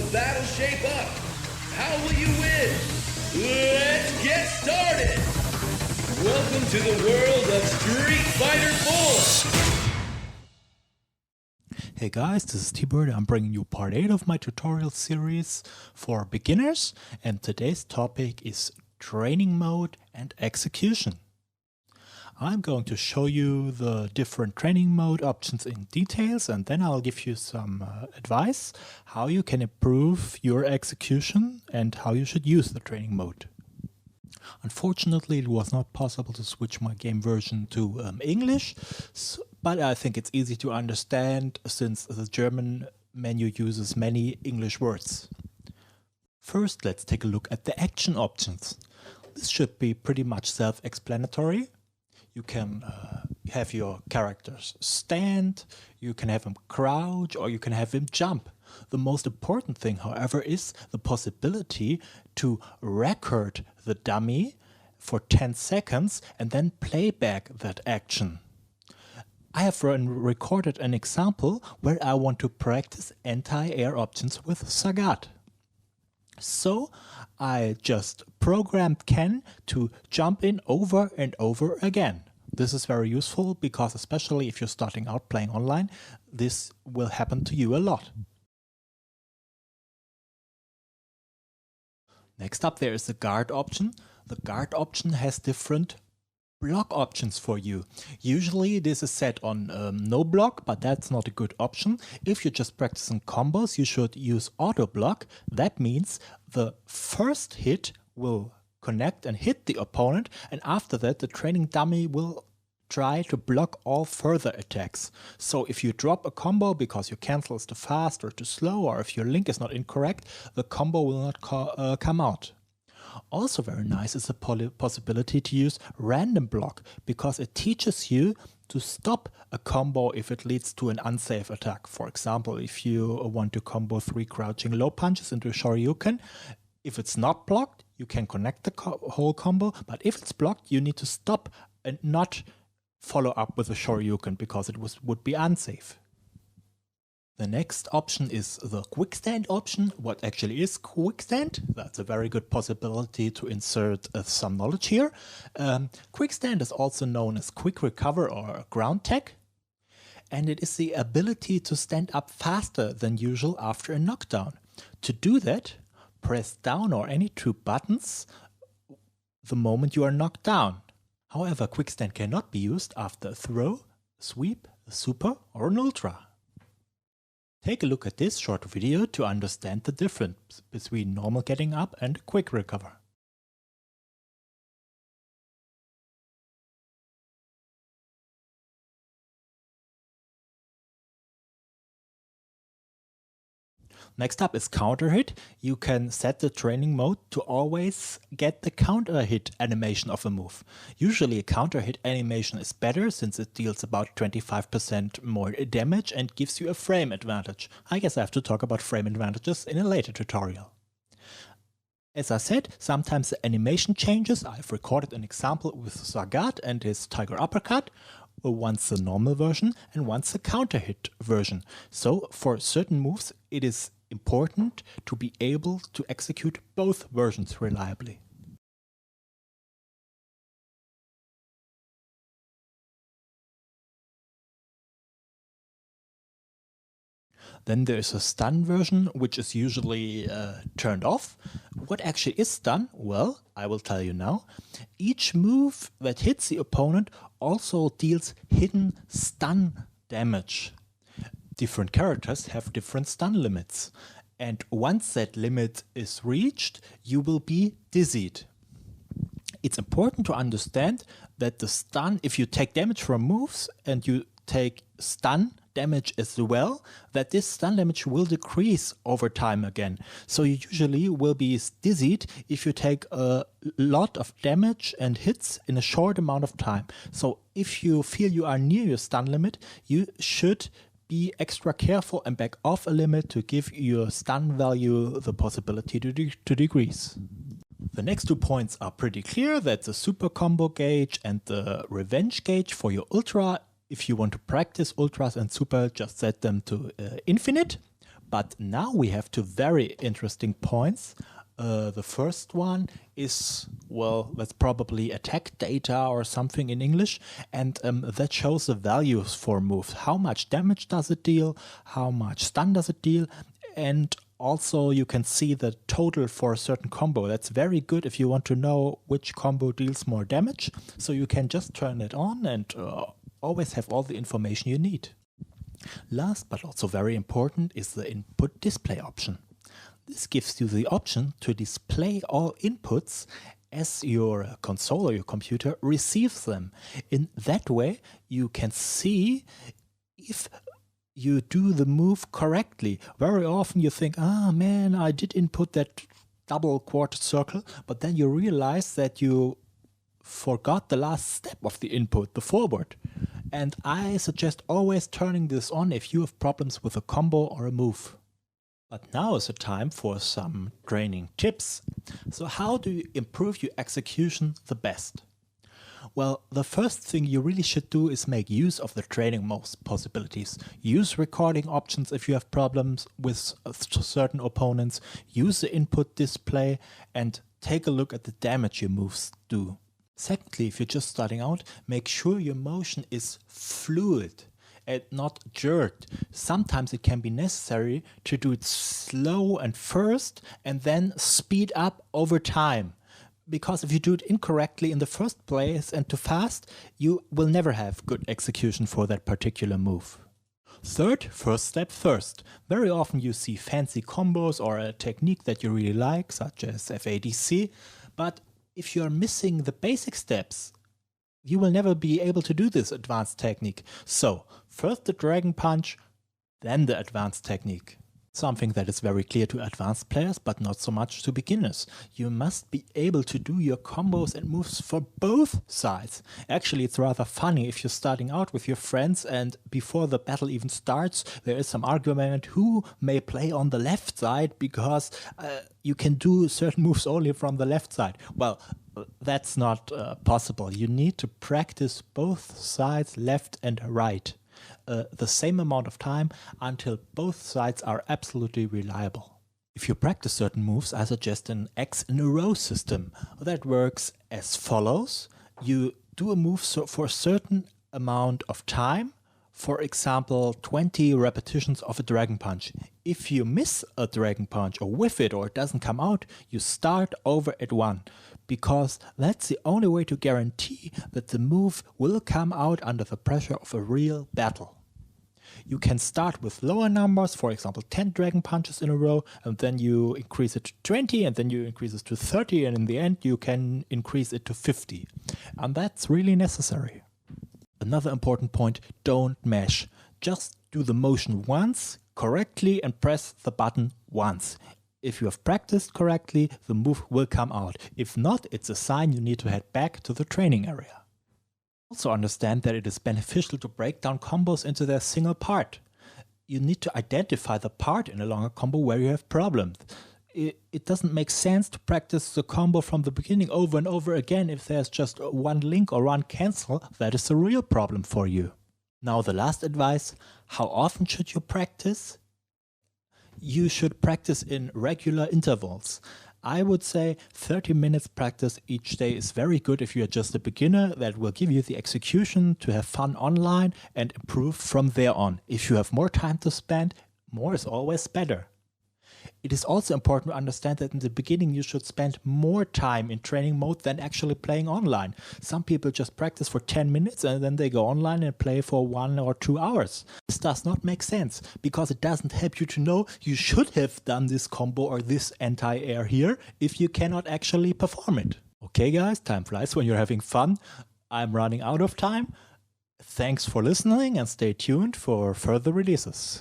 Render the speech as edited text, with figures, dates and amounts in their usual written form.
the battle shape up? How will you win? Let's get started! Welcome to the world of Street Fighter 4! Hey guys, this is T-Bird. I'm bringing you part 8 of my tutorial series for beginners, and today's topic is training mode and execution. I'm going to show you the different training mode options in details, and then I'll give you some advice how you can improve your execution and how you should use the training mode. Unfortunately, it was not possible to switch my game version to English, but I think it's easy to understand since the German menu uses many English words. First, let's take a look at the action options. This should be pretty much self-explanatory. You can have your characters stand, you can have him crouch, or you can have him jump. The most important thing, however, is the possibility to record the dummy for 10 seconds and then play back that action. I have recorded an example where I want to practice anti-air options with Sagat. So I just programmed Ken to jump in over and over again. This is very useful because especially if you're starting out playing online, this will happen to you a lot. Next up there is the guard option. The guard option has different block options for you. Usually this is set on no block, but that's not a good option. If you're just practicing combos, you should use auto block. That means the first hit will connect and hit the opponent, and after that the training dummy will try to block all further attacks. So if you drop a combo because your cancel is too fast or too slow, or if your link is not incorrect, the combo will not come out. Also very nice is the possibility to use random block, because it teaches you to stop a combo if it leads to an unsafe attack. For example, if you want to combo 3 crouching low punches into a Shoryuken, if it's not blocked, you can connect the whole combo, but if it's blocked, you need to stop and not follow up with a Shoryuken because it would be unsafe. The next option is the quick stand option. What actually is quick stand? That's a very good possibility to insert some knowledge here. Quick stand is also known as quick recover or ground tech, and it is the ability to stand up faster than usual after a knockdown. To do that, press down or any 2 buttons the moment you are knocked down. However, quick stand cannot be used after a throw, a sweep, a super, or an ultra. Take a look at this short video to understand the difference between normal getting up and quick recover. Next up is counter hit. You can set the training mode to always get the counter hit animation of a move. Usually a counter hit animation is better since it deals about 25% more damage and gives you a frame advantage. I guess I have to talk about frame advantages in a later tutorial. As I said, sometimes the animation changes. I've recorded an example with Sagat and his Tiger Uppercut. Once the normal version and once the counter hit version. So for certain moves it is important to be able to execute both versions reliably. Then there is a stun version, which is usually turned off. What actually is stun? Well, I will tell you now. Each move that hits the opponent also deals hidden stun damage. Different characters have different stun limits, and once that limit is reached, you will be dizzied. It's important to understand that the stun, if you take damage from moves and you take stun damage as well, that this stun damage will decrease over time again. So you usually will be dizzied if you take a lot of damage and hits in a short amount of time. So if you feel you are near your stun limit, you should be extra careful and back off a limit to give your stun value the possibility to decrease. The next 2 points are pretty clear. That's the super combo gauge and the revenge gauge for your ultra. If you want to practice ultras and super, just set them to infinite. But now we have two very interesting points. The first one is, well, that's probably attack data or something in English, and that shows the values for moves. How much damage does it deal? How much stun does it deal? And also you can see the total for a certain combo. That's very good if you want to know which combo deals more damage. So you can just turn it on and always have all the information you need. Last but also very important is the input display option. This gives you the option to display all inputs as your console or your computer receives them. In that way, you can see if you do the move correctly. Very often you think, man, I did input that double quarter circle, but then you realize that you forgot the last step of the input, the forward. And I suggest always turning this on if you have problems with a combo or a move. But now is the time for some training tips. So how do you improve your execution the best? Well, the first thing you really should do is make use of the training mode possibilities. Use recording options if you have problems with certain opponents. Use the input display and take a look at the damage your moves do. Secondly, if you're just starting out, make sure your motion is fluid and not jerked. Sometimes it can be necessary to do it slow and first and then speed up over time. Because if you do it incorrectly in the first place and too fast, you will never have good execution for that particular move. Third, first step first. Very often you see fancy combos or a technique that you really like, such as FADC, but if you're missing the basic steps, you will never be able to do this advanced technique. So, first the Dragon Punch, then the advanced technique. Something that is very clear to advanced players, but not so much to beginners. You must be able to do your combos and moves for both sides. Actually, it's rather funny if you're starting out with your friends and before the battle even starts, there is some argument who may play on the left side because you can do certain moves only from the left side. Well, that's not possible. You need to practice both sides, left and right. The same amount of time until both sides are absolutely reliable. If you practice certain moves, I suggest an X in a row system. That works as follows. You do a move for a certain amount of time, for example 20 repetitions of a Dragon Punch. If you miss a Dragon Punch or whiff it or it doesn't come out, you start over at 1. Because that's the only way to guarantee that the move will come out under the pressure of a real battle. You can start with lower numbers, for example 10 Dragon Punches in a row, and then you increase it to 20, and then you increase it to 30, and in the end you can increase it to 50. And that's really necessary. Another important point, don't mash. Just do the motion once, correctly, and press the button once. If you have practiced correctly, the move will come out. If not, it's a sign you need to head back to the training area. Also understand that it is beneficial to break down combos into their single part. You need to identify the part in a longer combo where you have problems. It doesn't make sense to practice the combo from the beginning over and over again if there's just one link or one cancel. That is a real problem for you. Now the last advice, how often should you practice? You should practice in regular intervals. I would say 30 minutes practice each day is very good if you're just a beginner. That will give you the execution to have fun online and improve from there on. If you have more time to spend, more is always better. It is also important to understand that in the beginning you should spend more time in training mode than actually playing online. Some people just practice for 10 minutes and then they go online and play for 1 or 2 hours. This does not make sense because it doesn't help you to know you should have done this combo or this anti-air here if you cannot actually perform it. Okay guys, time flies when you're having fun. I'm running out of time. Thanks for listening and stay tuned for further releases.